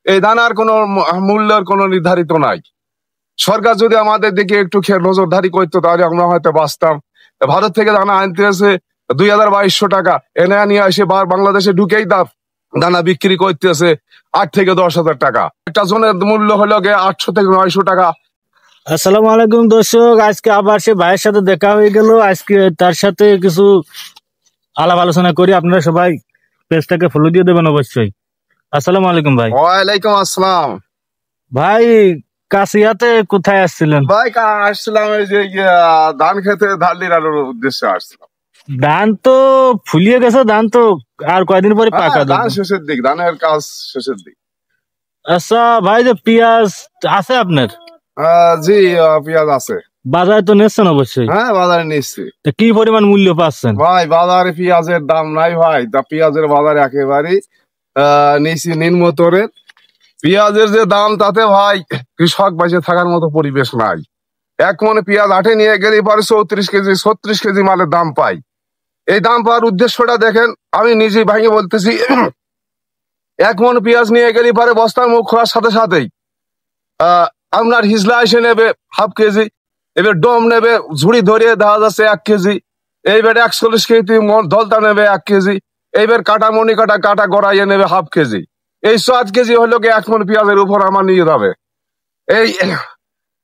এই দানার কোনো মূল্যের কোনো নির্ধারিত নাই। সরকার যদি আমাদের দিকে একটু নজরদারি করতো তাহলে আমরা হয়তো বাঁচতাম। ভারত থেকে দানা আনতে আছে 2200 টাকা, এনে নিয়ে এসে বাংলাদেশে ঢুকেই দানা বিক্রি করতেছে 8 থেকে 10,000 টাকা। একটা জনের মূল্য হলো 800 থেকে 900 টাকা। আসসালামু আলাইকুম দর্শক, আজকে আবার সে ভাইয়ের সাথে দেখা হয়ে গেল। আজকে তার সাথে কিছু আলাপ আলোচনা করি। আপনারা সবাই পেজটাকে ফলো দিয়ে দেবেন অবশ্যই। আসসালামু আলাইকুম ভাই। ওয়ালাইকুম আসসালাম। ভাই কাশিয়াতে কোথায় আসছিলেন? ভাই আসছিলাম এই যে ধান খেতে ধান নিড়ানোর উদ্দেশ্যে আসছিলাম। ধান তো ফুলিয়ে গেছে, ধান তো আর কয়দিন পরে পাকা। ধান শেষের দিক, ধানের কাজ শেষের দিক। আচ্ছা ভাই, যে পেঁয়াজ আছে আপনার? জি, পেঁয়াজ আছে। বাজারে তো নিচ্ছেন অবশ্যই? হ্যাঁ, বাজারে নিচ্ছি। কি পরিমাণ মূল্য পাচ্ছেন? ভাই বাজারে পেঁয়াজের দাম নাই ভাই, তা পেঁয়াজের বাজার একেবারে নিচ্ছি নিম্নতরের। পেঁয়াজের যে দাম তাতে ভাই কৃষক বেঁচে থাকার মতো পরিবেশ নাই। এক মনে পেঁয়াজ আটে নিয়ে গেলে পরে 34 কেজি 36 কেজি মালের দাম পাই। এই দাম পাওয়ার উদ্দেশ্যটা দেখেন, আমি নিজে ভাঙে বলতেছি। এক মন পেঁয়াজ নিয়ে গেলে পরে বস্তার মুখ খোলার সাথে সাথেই আপনার হিজলা এসে নেবে হাফ কেজি, এবার ডোম নেবে ঝুড়ি ধরিয়ে দেখা যাচ্ছে 1 কেজি, এইবার 41 কেজি দলতা নেবে 1 কেজি, এইবার কাটা মনি কাটা গড়াইয়ে নেবে হাফ কেজি। এই 7 কেজি হলো 1 মন পেঁয়াজের উপর আমার নিয়ে যাবে। এই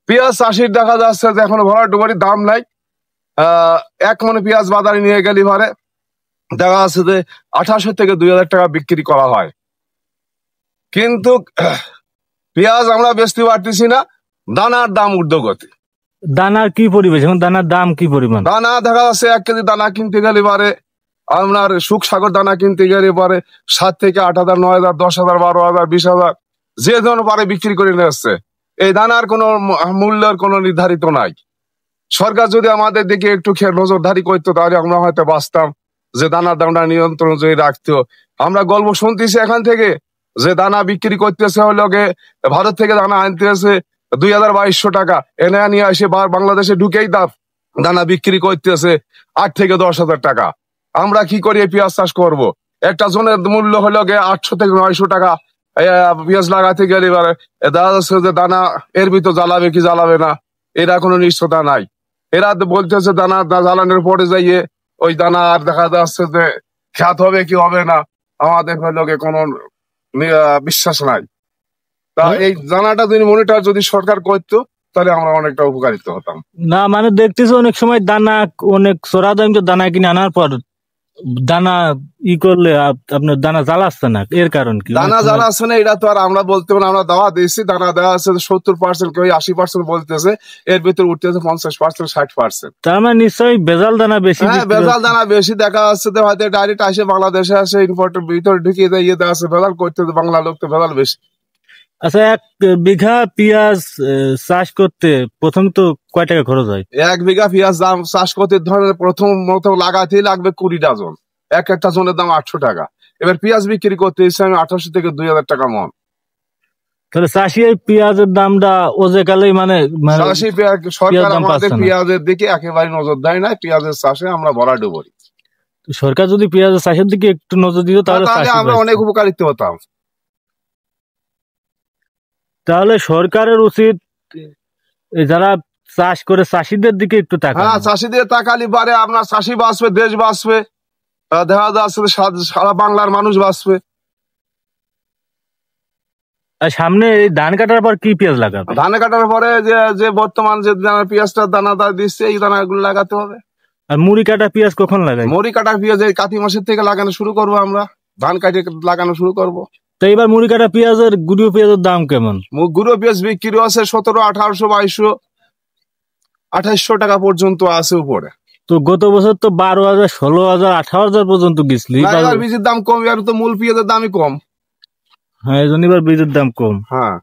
পেঁয়াজ চাষির দেখা যাচ্ছে যে এখন ভরা ডুবারি দাম নাই। 1 মন পেঁয়াজ বাজারে নিয়ে গেলে পরে দেখা যাচ্ছে যে 2800 থেকে 2000 টাকা বিক্রি করা হয়। কিন্তু পেঁয়াজ আমরা বেচতে পারতেছি না, দানার দাম ঊর্ধ্বগতি। দানার কি পরিবেশ এখন? দানার দাম কি পরিমাণ? দানা দেখা যাচ্ছে 1 কেজি দানা কিনতে গেলে পারে আপনার সুখসাগর দানা কিনতে গেলে পারে 7 থেকে 8,000, 9,000, 10,000, 12,000, 20,000 যে ধরনের পারে বিক্রি করে নিয়ে আসছে। এই দানার কোনো মূল্যের কোনো নির্ধারিত নাই। সরকার যদি আমাদের দিকে একটু নজরদারি করতো তাহলে আমরা হয়তো বাঁচতাম, যে দানার দামটা নিয়ন্ত্রণ যদি রাখতো। আমরা গল্প শুনতেছি এখান থেকে যে দানা বিক্রি করতেছে হলো ভারত থেকে দানা আনতে আছে 2200 টাকা, এনে নিয়ে এসে বাংলাদেশে ঢুকেই দানা বিক্রি করতেছে 8 থেকে 10,000 টাকা। আমরা কি করি পেঁয়াজ চাষ করব? একটা জনের মূল্য হলো 800 থেকে 900 টাকা। পেঁয়াজ লাগাতে গেলে এবারে দেখা যাচ্ছে যে দানা এর ভিতর জ্বালাবে কি জ্বালাবে না, এরা কোনো নিশ্চয়তা নাই। এরা বলতেছে দানা জ্বালানোর পরে যাইয়ে ওই দানা আর দেখা যাচ্ছে যে খ্যাত হবে কি হবে না, আমাদের হলো কোনো বিশ্বাস নাই। তা এই দানাটা যদি মনিটর যদি সরকার করতো তাহলে আমরা অনেকটা উপকারিত হতাম। না মানে দেখতেছি অনেক সময় দানা অনেক চড়া দাম, তো দানা কিনে আনার পর দানা করলে আপনার দানা জ্বালাচ্ছে না, এর কারণ কি? দানা জ্বালাচ্ছে না এটা তো আর আমরা বলতে পারি। আমরা দাওয়া দিয়েছি, দানা দেওয়া আছে 70%, কেউ 80% বলতেছে, এর ভিতরে উঠতেছে 50%, 60%। তার মানে নিশ্চয়ই ভেজাল দানা বেশি। হ্যাঁ, ভেজাল দানা বেশি দেখা যাচ্ছে। হয়তো ডাইরেক্ট আসে বাংলাদেশে আসে ইম্পোর্টের ভিতরে ঢুকিয়ে দেয়, ইয়ে দেওয়া আছে ভেজাল করতে, বাংলা লোক তো ভেজাল বেশি। আচ্ছা, 1 বিঘা পেঁয়াজ চাষ করতে প্রথম তো কয় টাকা খরচ হয়? 1 বিঘা পেঁয়াজ চাষ করতে ধরেন প্রথম লাগাতেই লাগবে 20 ডজন। একটা জনের দাম 800 টাকা। এবার পেঁয়াজ বিক্রি করতে ইচ্ছে আমি 1800 থেকে 2000 টাকা মন। তাহলে চাষি এই পেঁয়াজের দামটা ও যে কালেই মানে সরকার আমাদের পেঁয়াজের দিকে একেবারে নজর দেয় না। পেঁয়াজের চাষে আমরা ভরা ডুবরি। সরকার যদি পেঁয়াজের চাষের দিকে একটু নজর দিত তাহলে আমরা অনেক উপকারিত হতাম। তাহলে সরকারের উচিত যারা চাষ করে চাষিদের দিকে একটু তাকানো। হ্যাঁ, চাষিদের তাকালি পারে আপনার চাষি বাঁচবে, দেশ বাঁচবে, দেখা যাচ্ছে সারা বাংলার মানুষ বাঁচবে। আর সামনে এই ধান কাটার পর কি পেঁয়াজ লাগাবে? ধান কাটার পরে যে বর্তমান যে পেঁয়াজটার দানাটা দিচ্ছে এই দানাগুলো লাগাতে হবে। আর মুড়ি কাটা পেঁয়াজ কখন লাগাই? মুড়ি কাটা পেঁয়াজ এই কাতি মাসের থেকে লাগানো শুরু করবো, আমরা ধান কাটে লাগানো শুরু করবো। তো এবার মুড়ি কাটা পেঁয়াজের গুঁড়ো পেঁয়াজের দাম কেমন? গুঁড়ো পেঁয়াজ বিক্রি আছে 1700, 1800, 2200, 2800 টাকা পর্যন্ত আছে উপরে। তো গত বছর তো 12,000, 16,000, 18,000 পর্যন্ত গেছিল। বীজের দাম কম, এবার তো মূল পেঁয়াজের দামই কম। হ্যাঁ, এই জন্য এবার বীজের দাম কম। হ্যাঁ,